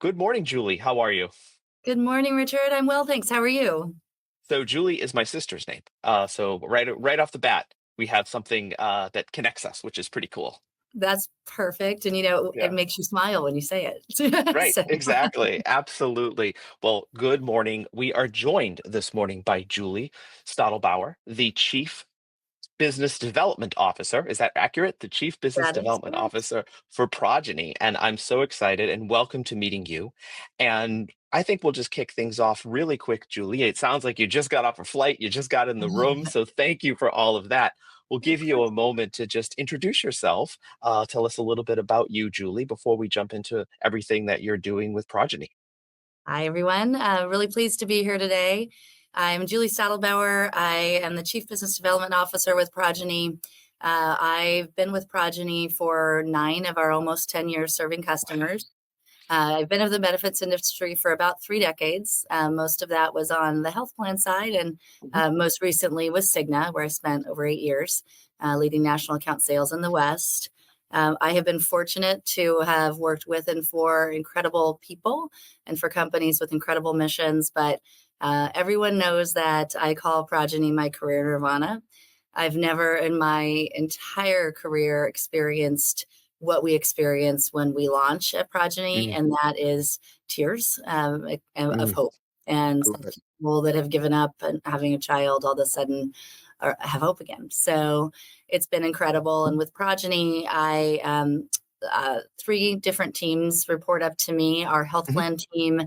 Good morning, Julie. How are you? Good morning, Richard. I'm well, thanks. How are you? So Julie is my sister's name. So right off the bat, we have something that connects us, which is pretty cool. That's perfect. And it Yeah. makes you smile when you say it. Right. So, Exactly. Absolutely. Well, good morning. We are joined this morning by Julie Stadlbauer, the Chief Business Development Officer. Is that accurate? The Chief Business that is Development correct. Officer for Progyny. And I'm so excited and welcome to meeting you. And I think we'll just kick things off really quick, Julie. It sounds like you just got off a flight, you just got in the room. So thank you for all of that. We'll Of give you course. a moment to just introduce yourself. Tell us a little bit about you, Julie, before we jump into everything that you're doing with Progyny. Hi, everyone. Really pleased to be here today. I'm Julie Stadlbauer. I am the Chief Business Development Officer with Progyny. I've been with Progyny for 9 of our almost 10 years serving customers. I've been in the benefits industry for about 3 decades. Most of that was on the health plan side, and Mhm. most recently was Cigna, where I spent over 8 years leading national account sales in the West. I have been fortunate to have worked with and for incredible people and for companies with incredible missions, but everyone knows that I call Progyny my career nirvana. I've never in my entire career experienced what we experience when we launch a Progyny, Mm, and that is tears of mm, hope. And good. people that have given up and having a child all of a sudden have hope again. So it's been incredible. And with Progyny, I 3 different teams report up to me: our health Mhm. plan team,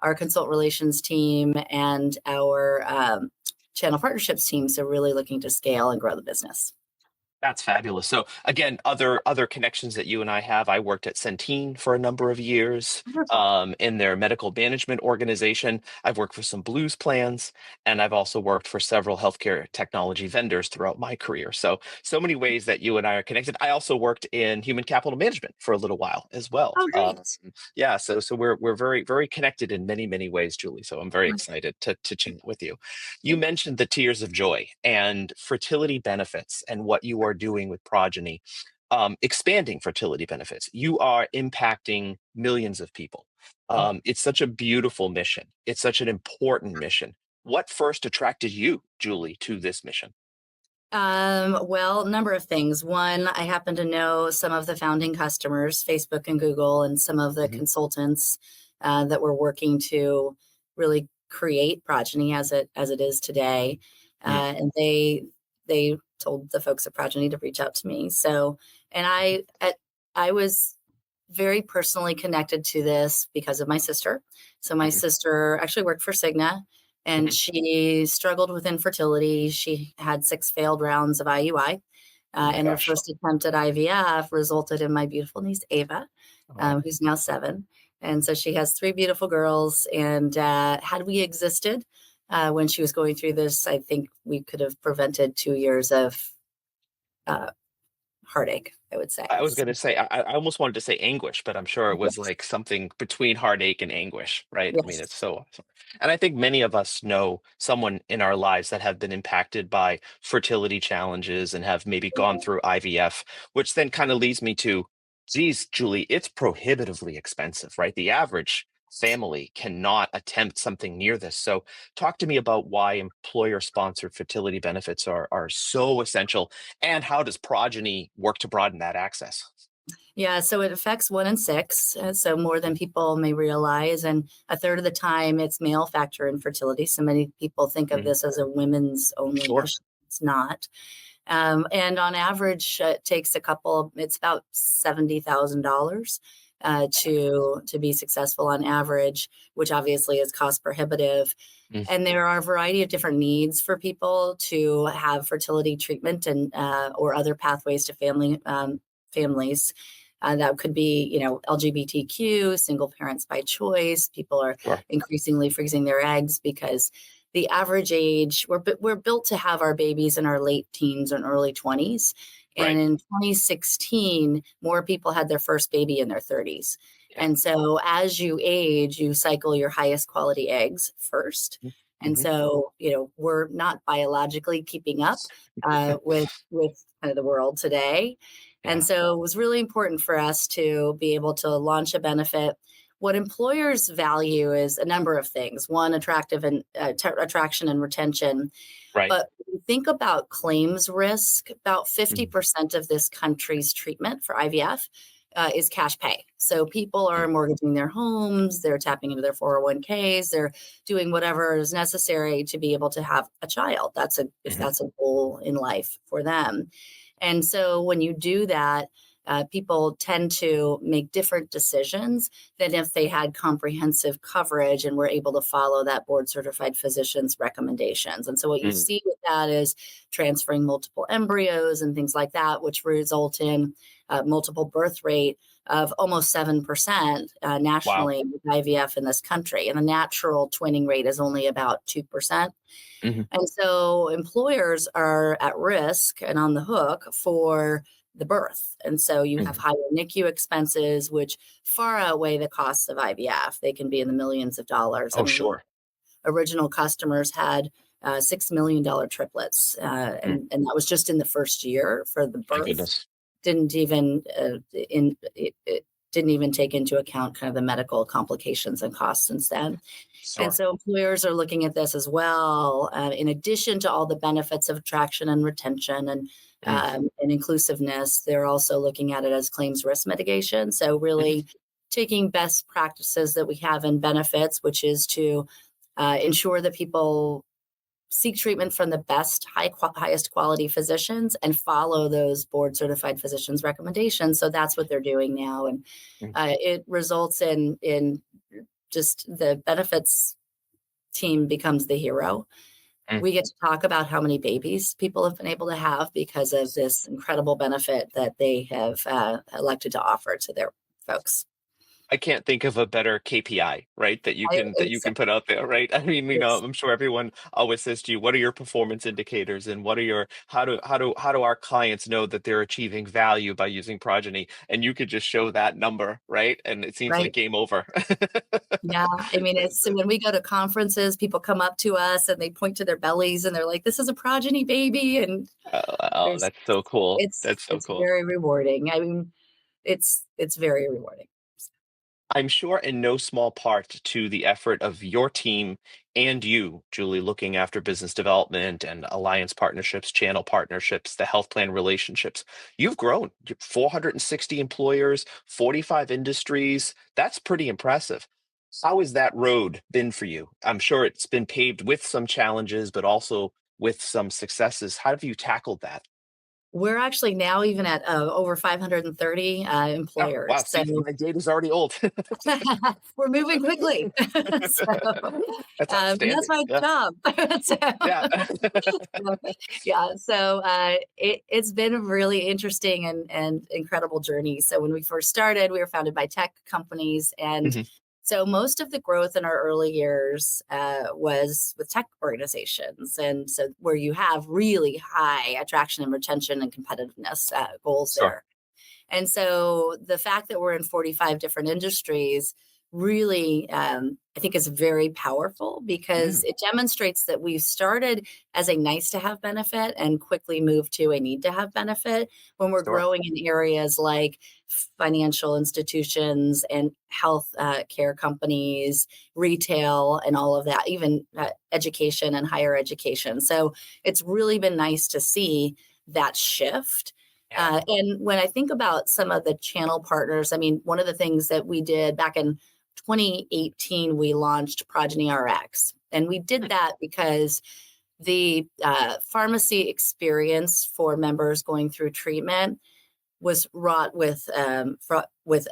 our consult relations team, and our channel partnerships team. So really looking to scale and grow the business. That's fabulous. So again, other connections that you and I have. I worked at Centene for a number of years Wonderful. in their medical management organization. I've worked for some Blues plans, and I've also worked for several healthcare technology vendors throughout my career. So many ways that you and I are connected. I also worked in human capital management for a little while as well. Oh, great. Yeah, so we're very connected in many ways, Julie. So I'm very excited to chat with you. You mentioned the tears of joy and fertility benefits and what you are doing with Progyny, expanding fertility benefits. You are impacting millions of people. It's such a beautiful mission. It's such an important mission. What first attracted you, Julie, to this mission? Well, number of things. One, I happen to know some of the founding customers, Facebook and Google, and some of the Mhm. consultants that were working to really create Progyny as it is today. Mm, And they told the folks at Progyny to reach out to me. So, and I was very personally connected to this because of my sister. So my mhm, sister actually worked for Cigna, and mhm. she struggled with infertility. She had 6 failed rounds of IUI, Oh my and her gosh. first attempt at IVF resulted in my beautiful niece Ava, Oh, who's now 7. And so she has 3 beautiful girls. And had we existed when she was going through this, I think we could have prevented 2 years of uh, heartache, I would say. I was So, going to say, I almost wanted to say anguish, but I'm sure it was yes, like something between heartache and anguish, right? I mean, yes. it's so awesome. And I think many of us know someone in our lives that have been impacted by fertility challenges and have maybe gone through IVF, which then kind of leads me to, geez, Julie, it's prohibitively expensive, right? The average family cannot attempt something near this. So talk to me about why employer-sponsored fertility benefits are so essential, and how does Progyny work to broaden that access? Yeah, so it affects 1 in 6, so more than people may realize. And a third of the time, it's male factor infertility. So many people think of Mhm. this as a women's only Sure. issue. It's not. And on average, it takes it's about $70,000 to be successful on average, which obviously is cost prohibitive. Mm, And there are a variety of different needs for people to have fertility treatment and or other pathways to families. That could be, LGBTQ, single parents by choice. People are sure. increasingly freezing their eggs because the average age, we're built to have our babies in our late teens and early 20s. And Right. in 2016, more people had their first baby in their 30s. Yeah. And so as you age, you cycle your highest quality eggs first. Mm, And mhm. so, we're not biologically keeping up with kind of the world today. And Yeah. so it was really important for us to be able to launch a benefit what employers value is a number of things. One, attraction and retention. Right. But when you think about claims risk, about Mm, 50% of this country's treatment for IVF is cash pay. So people are mm, mortgaging their homes, they're tapping into their 401ks, they're doing whatever is necessary to be able to have a child. If mhm, that's a goal in life for them. And so when you do that, people tend to make different decisions than if they had comprehensive coverage and were able to follow that board certified physician's recommendations. And so what you mm. see with that is transferring multiple embryos and things like that, which result in multiple birth rate of almost 7% Wow. nationally with IVF in this country. And the natural twinning rate is only about 2%. Mhm, And so employers are at risk and on the hook for the birth. And so you have mhm. higher NICU expenses, which far outweigh the costs of IVF. They can be in the millions of dollars. I Oh, mean, we sure. original customers had $6 million triplets, Mm, and that was just in the first year for the my birth. goodness. Didn't even it didn't even take into account kind of the medical complications and costs instead. And Sure. so employers are looking at this as well, in addition to all the benefits of attraction and retention Mm, and inclusiveness. They're also looking at it as claims risk mitigation. So mhm, really taking best practices that we have in benefits, which is to ensure that people seek treatment from the best, highest quality physicians and follow those board certified physicians' recommendations. So that's what they're doing now, and mm, it results in just the benefits team becomes the hero. mm. We get to talk about how many babies people have been able to have because of this incredible benefit that they have elected to offer to their folks. I can't think of a better KPI, right? That you It's can put out there, right? I mean, it's I'm sure everyone always says to you, "What are your performance indicators, and what are your how do our clients know that they're achieving value by using Progyny?" And you could just show that number, right? And it seems like right. game over. Yeah, I mean, it's so when we go to conferences, people come up to us and they point to their bellies and they're like, "This is a progeny baby," and Oh, there's that's so cool. That's so it's cool. very rewarding. I mean, it's very rewarding. I'm sure in no small part to the effort of your team and you, Julie, looking after business development and alliance partnerships, channel partnerships, the health plan relationships. You've grown. 460 employers, 45 industries. That's pretty impressive. How has that road been for you? I'm sure it's been paved with some challenges, but also with some successes. How have you tackled that? We're actually now even at over 530 Oh, wow. employers. So See, my data's already old. we're moving quickly. So That's that's outstanding. my Yeah. job. So, Yeah. yeah. So it's been a really interesting and incredible journey. So when we first started, we were founded by tech companies. And Mhm. so most of the growth in our early years was with tech organizations. And so where you have really high attraction and retention and competitiveness goals Sure. there. And so the fact that we're in 45 different industries really, I think, is very powerful because Mm, it demonstrates that we've started as a nice to have benefit and quickly moved to a need to have benefit when we're sure. growing in areas like financial institutions and health care companies, retail, and all of that, even education and higher education. So it's really been nice to see that shift. Yeah. And when I think about some of the channel partners, I mean, one of the things that we did back in 2018, we launched Progyny RX. And we did Hmm, that because the pharmacy experience for members going through treatment was wrought with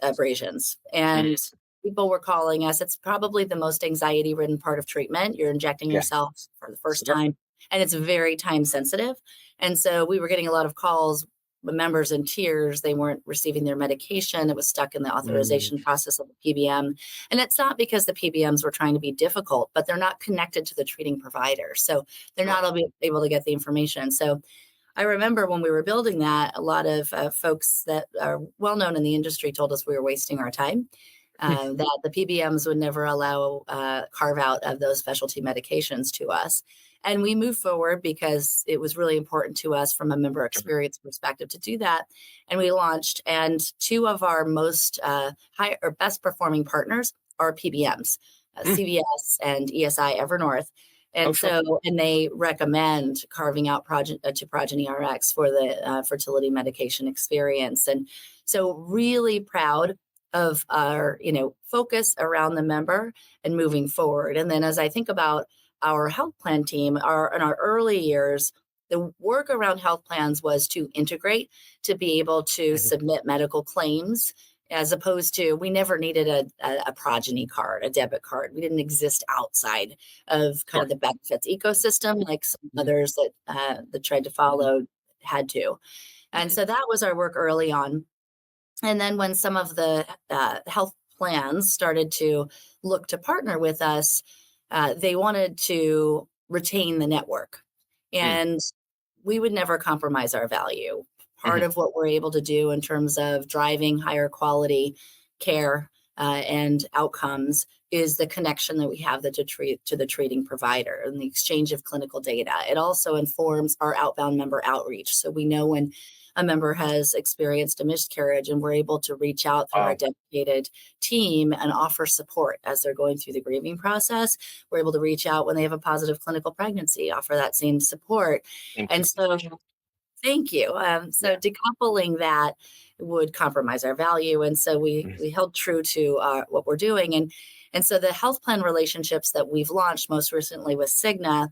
abrasions. And mm, people were calling us. It's probably the most anxiety ridden part of treatment. You're injecting yeah. yourself for the first Sure. time, and it's very time sensitive. And so we were getting a lot of calls with members in tears. They weren't receiving their medication. It was stuck in the Mm, authorization process of the PBM. And it's not because the PBMs were trying to be difficult, but they're not connected to the treating provider. So they're sure. not able to get the information. So I remember when we were building that, a lot of folks that are well known in the industry told us we were wasting our time, Hmm, that the PBMs would never allow carve out of those specialty medications to us. And we moved forward because it was really important to us from a member sure. experience perspective to do that. And we launched, and two of our most high or best performing partners are PBMs, Mm. CVS and ESI Evernorth. Oh, And sure. so, and they recommend carving out to Progyny RX for the fertility medication experience. And so really proud of our, focus around the member and moving forward. And then as I think about our health plan team, in our early years, the work around health plans was to integrate, to be able to Mhm. submit medical claims, as opposed to, we never needed a Progyny card, a debit card. We didn't exist outside of kind Sure. of the benefits ecosystem like some Mhm. others that tried to follow had to. And Mhm. so that was our work early on. And then when some of the health plans started to look to partner with us, they wanted to retain the network. Mm. And we would never compromise our value. Part Mhm. of what we're able to do in terms of driving higher quality care and outcomes is the connection that we have to the treating provider and the exchange of clinical data. It also informs our outbound member outreach. So we know when a member has experienced a miscarriage and we're able to reach out through our Wow. dedicated team and offer support as they're going through the grieving process. We're able to reach out when they have a positive clinical pregnancy, offer that same support. Same And so conversation. thank you. So Yeah. decoupling that would compromise our value. And so we Mm. we held true to what we're doing. And so the health plan relationships that we've launched most recently with Cigna,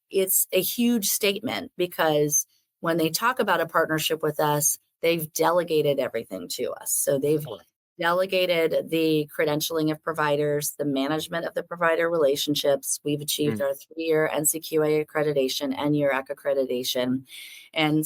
it's a huge statement because when they talk about a partnership with us, they've delegated everything to us. So they've Totally. delegated the credentialing of providers, the management of the provider relationships. We've achieved Mm. our 3-year NCQA accreditation and URAC accreditation. And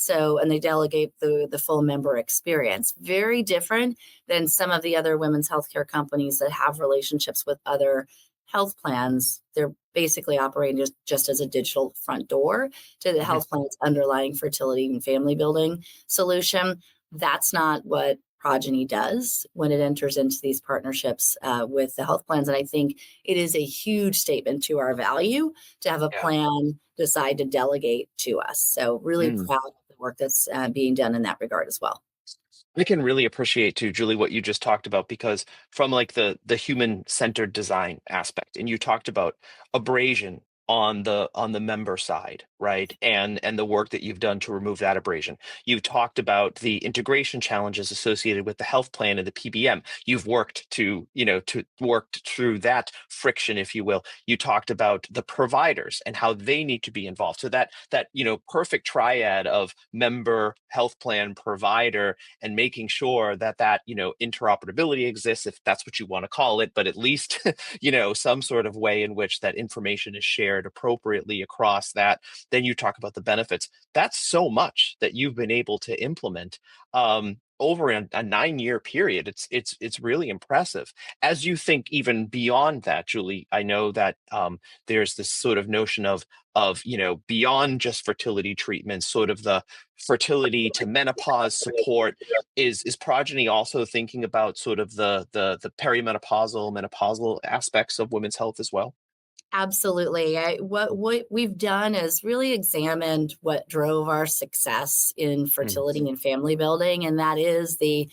they delegate the full member experience. Very different than some of the other women's healthcare companies that have relationships with other health plans. They're basically operating just as a digital front door to the Mhm. health plan's underlying fertility and family building solution. That's not what Progyny does when it enters into these partnerships with the health plans. And I think it is a huge statement to our value to have a Yeah. plan decide to delegate to us. So really Mm. proud of the work that's being done in that regard as well. I can really appreciate too, Julie, what you just talked about because from like the human centered design aspect, and you talked about abrasion on the member side, right? And the work that you've done to remove that abrasion. You've talked about the integration challenges associated with the health plan and the PBM. You've worked to worked through that friction, if you will. You talked about the providers and how they need to be involved. So that perfect triad of member, health plan, provider and making sure that interoperability exists, if that's what you want to call it, but at least some sort of way in which that information is shared appropriately across that. Then you talk about the benefits. That's so much that you've been able to implement over a 9-year period. It's really impressive. As you think even beyond that, Julie, I know that there's this sort of notion of beyond just fertility treatments, sort of the fertility to menopause support. Is Progyny also thinking about sort of the perimenopausal, menopausal aspects of women's health as well? Absolutely. What we've done is really examined what drove our success in Mm. fertility and family building, and that is the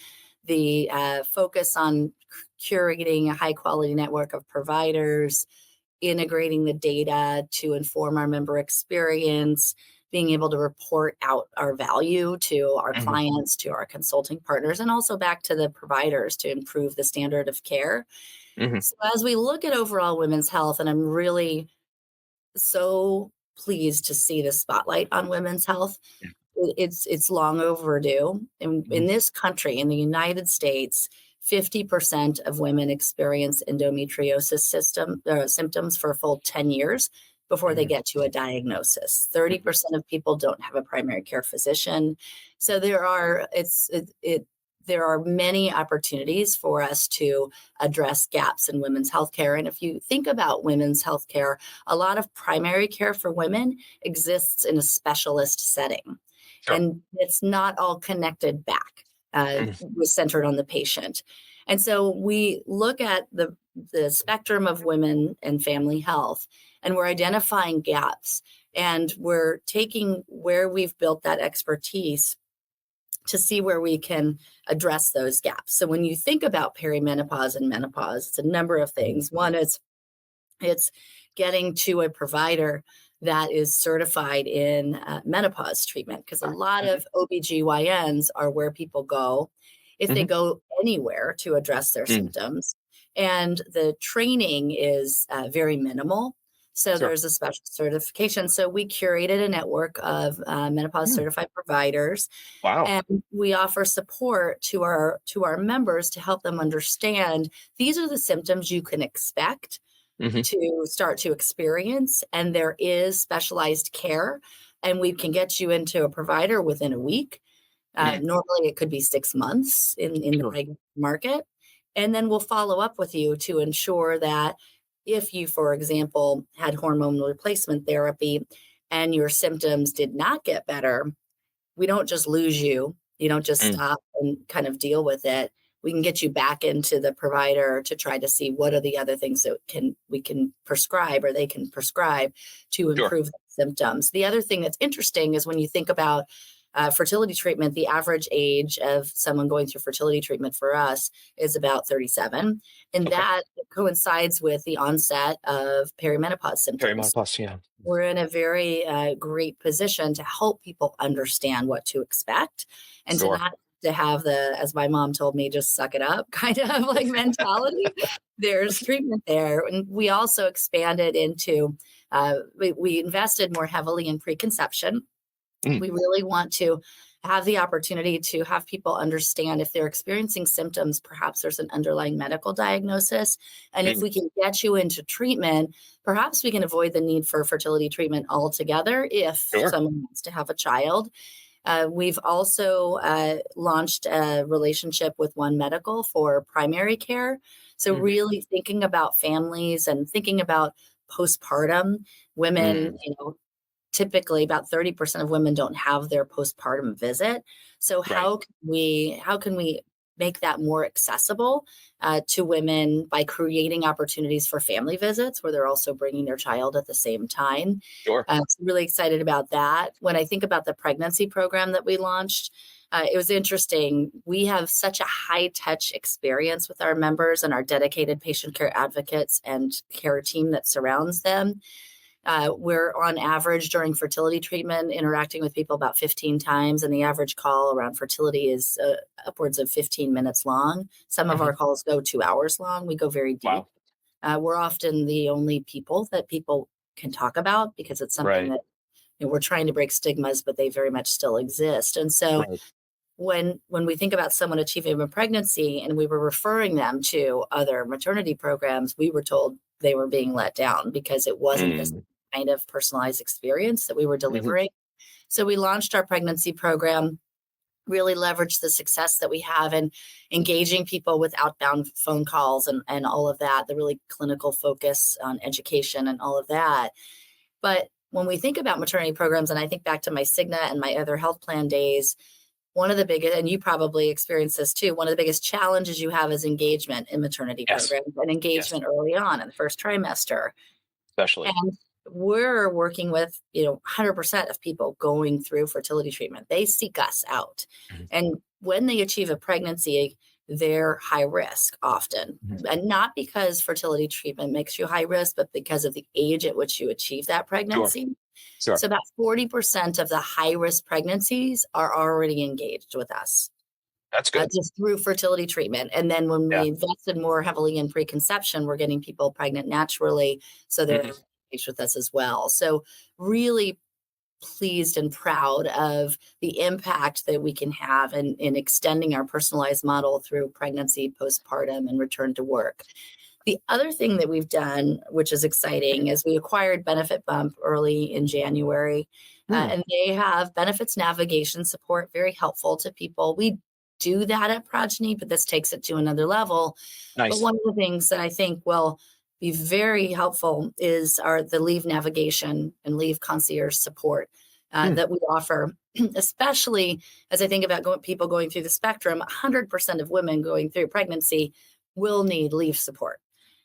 focus on curating a high quality network of providers, integrating the data to inform our member experience, being able to report out our value to our Mhm. clients, to our consulting partners, and also back to the providers to improve the standard of care. Mhm. So as we look at overall women's health, and I'm really so pleased to see the spotlight on women's health. Yeah. It's long overdue. In Mhm. this country, in the United States, 50% of women experience endometriosis symptoms for a full 10 years before they Mhm. get to a diagnosis. Mhm. 30% of people don't have a primary care physician. So there are many opportunities for us to address gaps in women's healthcare. And if you think about women's healthcare, a lot of primary care for women exists in a specialist setting, Sure. and it's not all connected back, Mhm. was centered on the patient. And so we look at the spectrum of women and family health, and we're identifying gaps, and we're taking where we've built that expertise to see where we can address those gaps. So when you think about perimenopause and menopause, it's a number of Mhm. things. One is it's getting to a provider that is certified in menopause treatment, because a lot Mhm. of OBGYNs are where people go if they Mhm. go anywhere to address their Mm. symptoms. And the training is very minimal. So Sure. there's a special certification. So we curated a network of menopause Mm. certified providers, Wow. and we offer support to our members to help them understand these are the symptoms you can expect Mhm. to start to experience, and there is specialized care, and we can get you into a provider within a week. Mm. Normally it could be 6 months in the Sure. regular market, and then we'll follow up with you to ensure that if you, for example, had hormone replacement therapy and your symptoms did not get better, we don't just lose you. You don't just Mm. stop and kind of deal with it. We can get you back into the provider to try to see what are the other things that we can prescribe or they can prescribe to Sure. improve the symptoms. The other thing that's interesting is when you think about fertility treatment, the average age of someone going through fertility treatment for us is about 37. And Okay. that coincides with the onset of perimenopause symptoms. Perimenopause, yeah. We're in a very great position to help people understand what to expect and to Sure. not to have the, as my mom told me, just suck it up kind of like mentality. There's treatment there. And we also expanded into, we invested more heavily in preconception. Mm. We really want to have the opportunity to have people understand if they're experiencing symptoms, perhaps there's an underlying medical diagnosis. And if Mm. we can get you into treatment, perhaps we can avoid the need for fertility treatment altogether if Sure. someone wants to have a child. We've also launched a relationship with One Medical for primary care. So, Mhm. really thinking about families and thinking about postpartum women, Mm. typically about 30% of women don't have their postpartum visit. So Right. how can we make that more accessible to women by creating opportunities for family visits where they're also bringing their child at the same time? Sure. So really excited about that. When I think about the pregnancy program that we launched, it was interesting. We have such a high touch experience with our members and our dedicated patient care advocates and care team that surrounds them. We're on average during fertility treatment interacting with people about 15 times, and the average call around fertility is upwards of 15 minutes long. Some of Mhm. our calls go 2 hours long. We go very deep. Wow. We're often the only people that people can talk about because it's something Right. that we're trying to break stigmas, but they very much still exist. And so Right. when we think about someone achieving a pregnancy and we were referring them to other maternity programs, we were told they were being let down because it wasn't this Mm. kind of personalized experience that we were Mhm. delivering. So we launched our pregnancy program, really leveraged the success that we have in engaging people with outbound phone calls and all of that, the really clinical focus on education and all of that. But when we think about maternity programs, and I think back to my Cigna and my other health plan days, one of the biggest, and you probably experienced this too, one of the biggest challenges you have is engagement in maternity Yes. programs and Yes. engagement early on in the first trimester. Especially. And we're working with, 100% of people going through fertility treatment. They seek us out. Mhm. And when they achieve a pregnancy, they're high risk often. Mhm. And not because fertility treatment makes you high risk, but because of the age at which you achieve that Sure. pregnancy. Sure. So about 40% of the high risk pregnancies are already engaged with us That's good. just through fertility treatment. And then when Yeah. we invested more heavily in preconception, we're getting people pregnant naturally. So they're Mhm. engaged with us as well. So really pleased and proud of the impact that we can have in extending our personalized model through pregnancy, postpartum, and return to work. The other thing that we've done, which is exciting, is we acquired Benefit Bump early in January, Mm. and they have benefits navigation support, very helpful to people. We do that at Progyny, but this takes it to another level. But Nice. one of the things that I think will be very helpful is the leave navigation and leave concierge support Mm. that we offer, especially as I think about people going through the spectrum. 100% of women going through pregnancy will need leave support.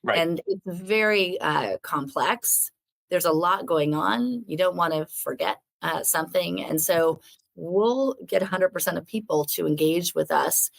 Right. And it's very complex. There's a lot going on. You don't want to forget something. And so we'll get 100% of people to engage with us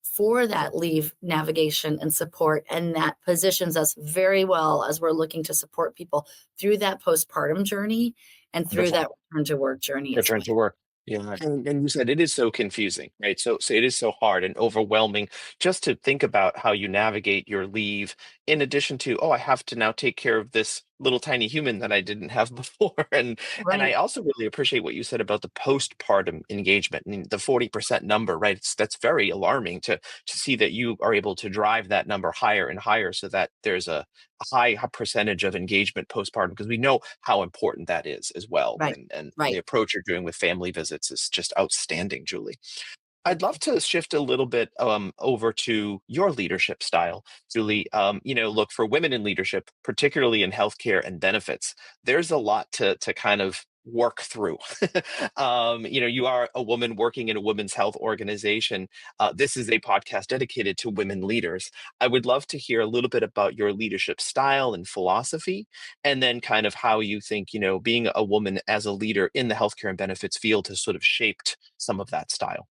for that leave navigation and support. And that positions us very well as we're looking to support people through that postpartum journey and through Wonderful. that return to work journey as Return well. to work. Yeah, and you said it is so confusing, right? So it is so hard and overwhelming just to think about how you navigate your leave, in addition to, oh, I have to now take care of this little tiny human that I didn't have before. And I Right, also really appreciate what you said about the postpartum engagement. I mean, the 40% number, right? That's very alarming to see that you are able to drive that number higher and higher so that there's a high percentage of engagement postpartum, because we know how important that is as well. right, And the right. approach you're doing with family visits is just outstanding, Julie. I'd Thank love you. to shift a little bit over to your leadership style, Julie. Look, for women in leadership, particularly in healthcare and benefits, there's a lot to kind of work through. You are a woman working in a women's health organization. This is a podcast dedicated to women leaders. I would love to hear a little bit about your leadership style and philosophy, and then kind of how you think, being a woman as a leader in the healthcare and benefits field has sort of shaped some of that style.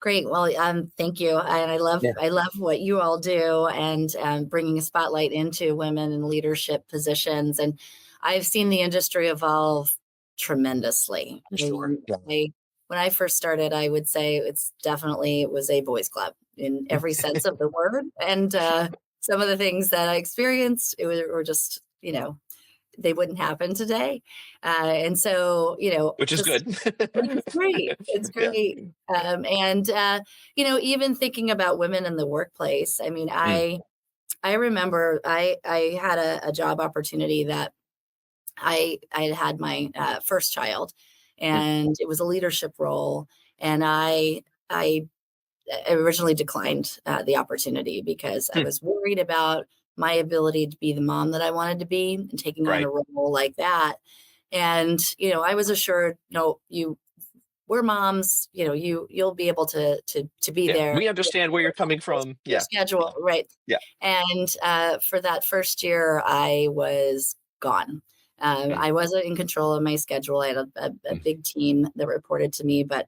Great. Well, thank you. And I love what you all do and bringing a spotlight into women in leadership positions. And I've seen the industry evolve tremendously. I'm I sure. mean, when I first started, I would say it was a boys' club in every sense of the word. And some of the things that I experienced, were just, they wouldn't happen today. And so, Which is just good. which is great. It's Yeah. great. And even thinking about women in the workplace, I mean, Mm, I remember I had a job opportunity that I had my first child, mm, and it was a leadership role, and I originally declined the opportunity because I mm. was worried about my ability to be the mom that I wanted to be and taking on a Right. role like that. And I was assured, no, we're moms, you'll be able to be Yeah. there. We understand where you're coming from. Your Yeah. schedule, Yeah. right? Yeah. And for that first year, I was gone. Mm, I wasn't in control of my schedule. I had a mm, big team that reported to me, but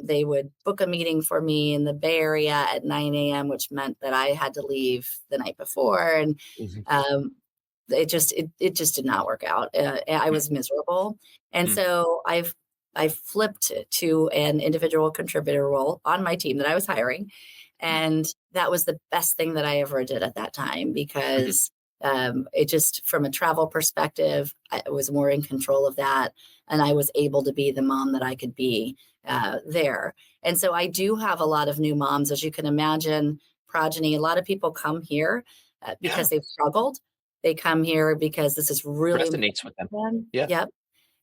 they would book a meeting for me in the Bay Area at 9 a.m., which meant that I had to leave the night before, and mhm, um, it just did not work out. I mm, was miserable, and mm. so I flipped to an individual contributor role on my team that I was hiring, and that was the best thing that I ever did at that time Mhm. because it just, from a travel perspective, I was more in control of that. And I was able to be the mom that I could be there. And so I do have a lot of new moms, as you can imagine, Progyny. A lot of people come here Yeah. because they've struggled. They come here because this is really important Resonates with them. to them. Yeah. Yep.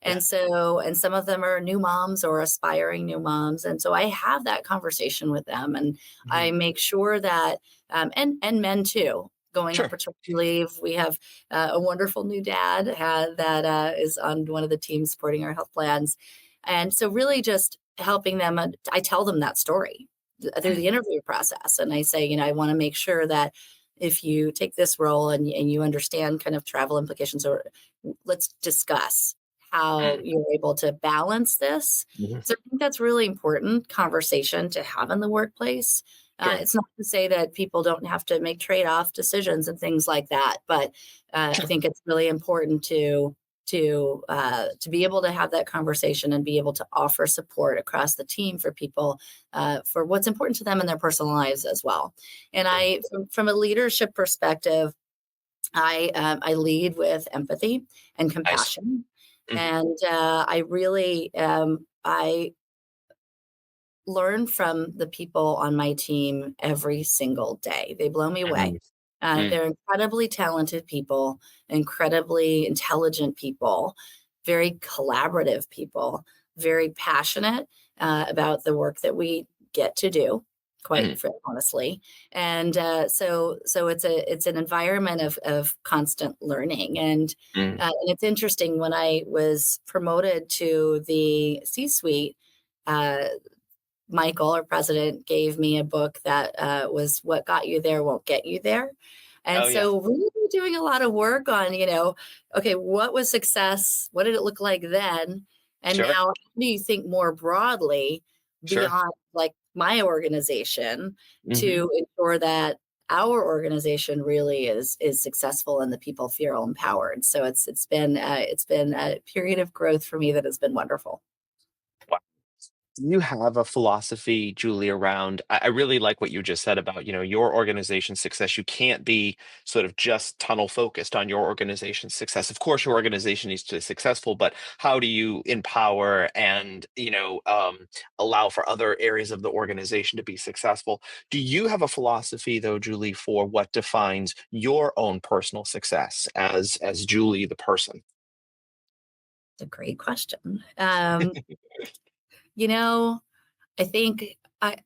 Yeah. And some of them are new moms or aspiring new moms. And so I have that conversation with them, and I Mhm. make sure that, and men too, going on Sure. paternity leave. We have a wonderful new dad that is on one of the teams supporting our health plans. And so really just helping them, I tell them that story through Mm, the interview process. And I say, I want to make sure that if you take this role and you understand kind of travel implications, or let's discuss how mm, you're able to balance this. mhm. So I think that's really important conversation to have in the workplace. Sure. It's not to say that people don't have to make trade-off decisions and things like that, but I Sure. think it's really important to be able to have that conversation and be able to offer support across the team for people for what's important to them in their personal lives as well. And Sure. from a leadership perspective, I lead with empathy and Nice. compassion, Mhm, and I really I learn from the people on my team every single day. They blow me away. mhm, mm, They're incredibly talented people, incredibly intelligent people, very collaborative people, very passionate about the work that we get to do. mm, Honestly, and so it's an environment of constant learning, mm. and it's interesting when I was promoted to the C-suite. Uh, Michael, our president, gave me a book that was "What Got You There Won't Get You There." And Oh, yeah. so really doing a lot of work on, okay, what was success? What did it look like then? And Sure. now, how do you think more broadly Sure. beyond like my organization Hmm. to ensure that our organization really is successful and the people feel empowered? So it's been a period of growth for me that has been wonderful. Do you have a philosophy, Julie, around I really like what you just said about, your organization's success. You can't be sort of just tunnel focused on your organization's success. Of course, your organization needs to be successful, but how do you empower and, allow for other areas of the organization to be successful? Do you have a philosophy, though, Julie, for what defines your own personal success as Julie the person? It's a great question. You know, I think I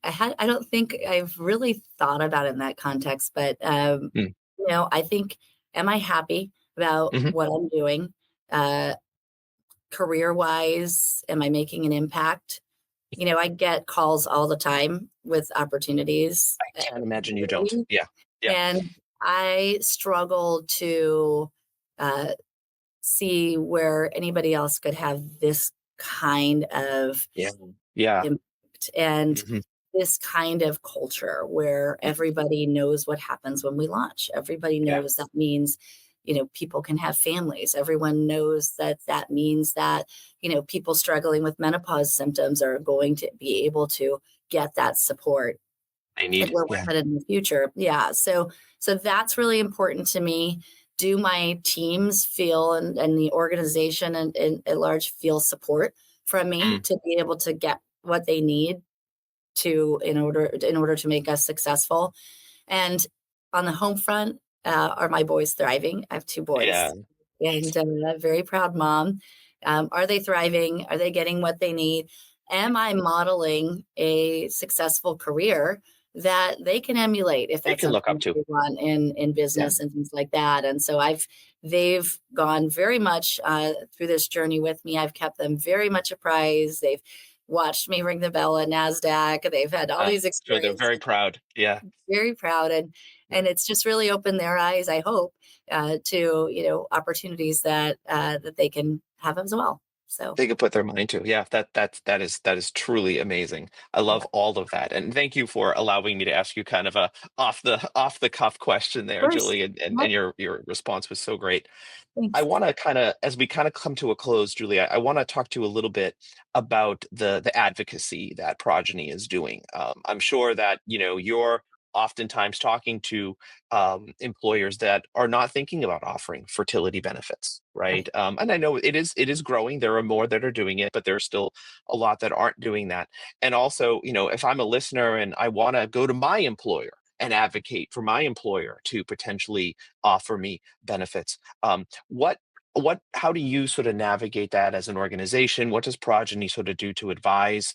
don't think I've really thought about it in that context, but Mm. I think, am I happy about Hmm. what I'm doing? Uh, Career wise, am I making an impact? I get calls all the time with opportunities, I can't imagine you don't. Yeah. Yeah. and I struggle to uh, see where anybody else could have this kind of Yeah. Yeah. impact and Hmm. this kind of culture where everybody knows what happens when we launch. Everybody Yeah. knows that means, people can have families. Everyone knows that that means that, people struggling with menopause symptoms are going to be able to get that support They and need. where we're Yeah. headed in the future. Yeah. So that's really important to me. Do my teams feel and the organization and at large feel support from me Mm. to be able to get what they need to in order to make us successful? And on the home front, are my boys thriving? I have 2 Yeah. boys, and a very proud mom. Are they thriving? Are they getting what they need? Am I modeling a successful career that they can emulate if They that's can look something up that to. they want in Yeah. business and things like that? And so they've gone very much through this journey with me. I've kept them very much apprised. They've watched me ring the bell at NASDAQ. They've had all these Sure, they're experiences, very proud. Yeah. very proud, Yeah. and it's just really opened their eyes, I hope, to opportunities that they can have as well. So They could put their mind to. Yeah, that is truly amazing. I yeah, love all of that. And thank you for allowing me to ask you kind of a off the cuff question of there, course. Julie, and, and, Yep, and your response was so great. I thanks. want to kind of, as we kind of come to a close, Julie, I want to talk to you a little bit about the advocacy that Progyny is doing. I'm sure that you're oftentimes talking to employers that are not thinking about offering fertility benefits, right? Right. And I know it is growing. There are more that are doing it, but there's still a lot that aren't doing that. And also, if I'm a listener and I want to go to my employer and advocate for my employer to potentially offer me benefits, how do you sort of navigate that as an organization? What does Progeny sort of do to advise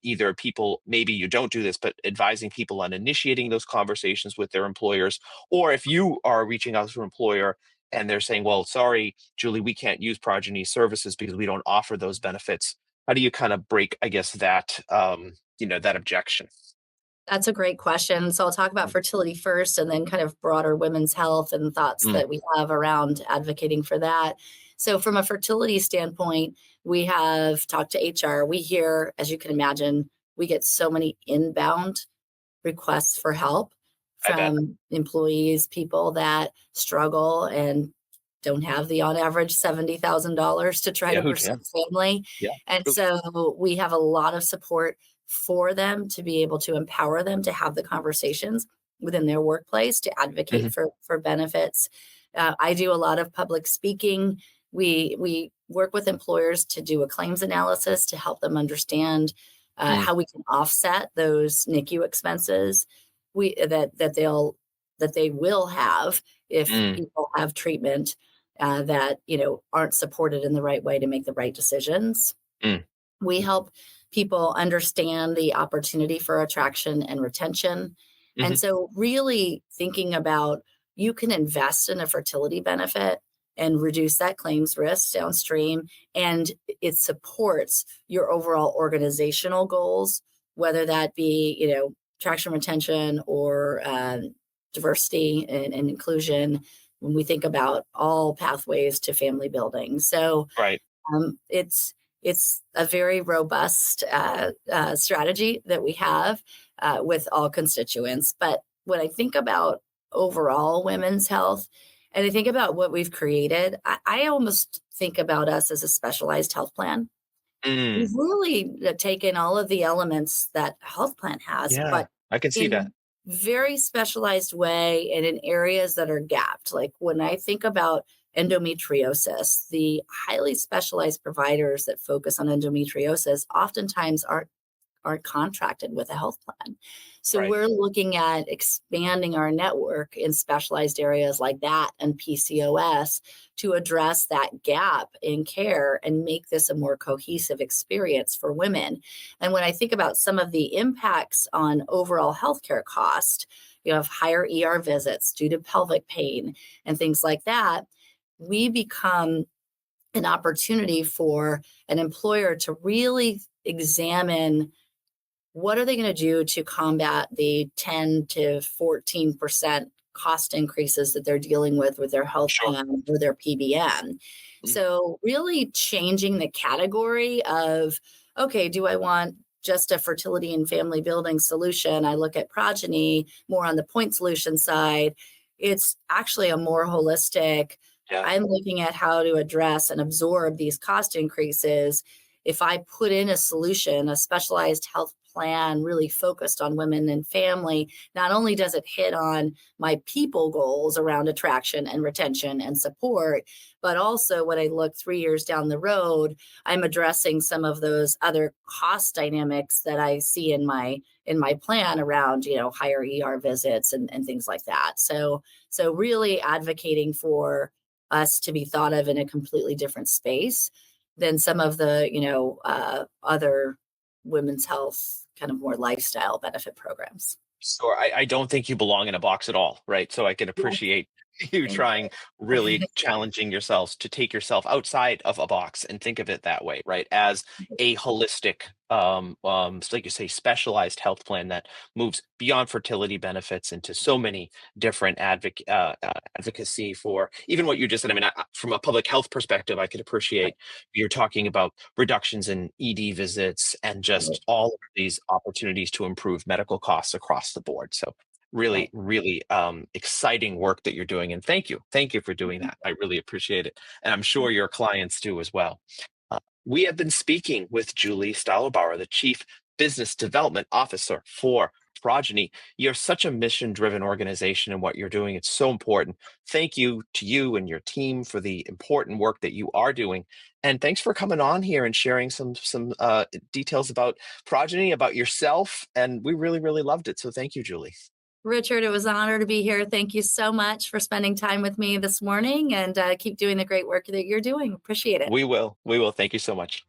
either people, maybe you don't do this, but advising people on initiating those conversations with their employers? Or if you are reaching out to an employer and they're saying, well, sorry, Julie, we can't use Progeny services because we don't offer those benefits. How do you kind of break, I guess, that objection? That's a great question. So I'll talk about fertility first and then kind of broader women's health and thoughts Mm. that we have around advocating for that. So from a fertility standpoint, we have talked to HR. We hear, as you can imagine, we get so many inbound requests for help I bet. from employees, people that struggle and don't have the on average $70,000 to try Yeah, to who? pursue Yeah, a family. yeah, And truly. so we have a lot of support for them to be able to empower them to have the conversations within their workplace to Hmm. advocate for benefits. I do a lot of public speaking. We work with employers to do a claims analysis to help them understand Mm. how we can offset those NICU expenses we that they will have if Mm. people have treatment that aren't supported in the right way to make the right decisions. Mm. We help people understand the opportunity for attraction and retention. And Hmm. so, really thinking about you can invest in a fertility benefit and reduce that claims risk downstream, and it supports your overall organizational goals, whether that be, attraction, retention, or diversity and inclusion when we think about all pathways to family building. So, Right. it's it's a very robust strategy that we have with all constituents. But when I think about overall women's health, and I think about what we've created, I almost think about us as a specialized health plan. Mm, We've really taken all of the elements that a health plan has, yeah, but I can see in that. a very specialized way and in areas that are gapped. Like when I think about endometriosis, the highly specialized providers that focus on endometriosis oftentimes aren't contracted with a health plan. So Right. we're looking at expanding our network in specialized areas like that and PCOS to address that gap in care and make this a more cohesive experience for women. And when I think about some of the impacts on overall healthcare cost, you have higher ER visits due to pelvic pain and things like that, we become an opportunity for an employer to really examine what are they going to do to combat the 10 to 14% cost increases that they're dealing with their health Sure. plan or their PBM? Mm, So, really changing the category of, okay, do I want just a fertility and family building solution? I look at Progyny more on the point solution side. It's actually a more holistic. yeah, I'm looking at how to address and absorb these cost increases. If I put in a solution, a specialized health plan really focused on women and family, not only does it hit on my people goals around attraction and retention and support, but also when I look 3 years down the road, I'm addressing some of those other cost dynamics that I see in my plan around, higher ER visits and things like that. So really advocating for us to be thought of in a completely different space than some of the, other women's health kind of more lifestyle benefit programs. sure. I don't think you belong in a box at all, right? So I can Yeah, appreciate you thank trying, really challenging yourselves to take yourself outside of a box and think of it that way, right? As a holistic, like you say, specialized health plan that moves beyond fertility benefits into so many different advocacy for even what you just said. I mean, from a public health perspective, I could appreciate you're talking about reductions in ED visits and you. just all of these opportunities to improve medical costs across the board. So really, Right. really exciting work that you're doing. And thank you for doing that. I really appreciate it. And I'm sure your clients do as well. We have been speaking with Julie Stadlbauer, the Chief Business Development Officer for Progyny. You're such a mission driven organization and what you're doing. It's so important. Thank you to you and your team for the important work that you are doing. And thanks for coming on here and sharing some details about Progyny, about yourself. And we really, really loved it. So thank you, Julie. Richard, it was an honor to be here. Thank you so much for spending time with me this morning and keep doing the great work that you're doing. Appreciate it. We will. We will. Thank you so much.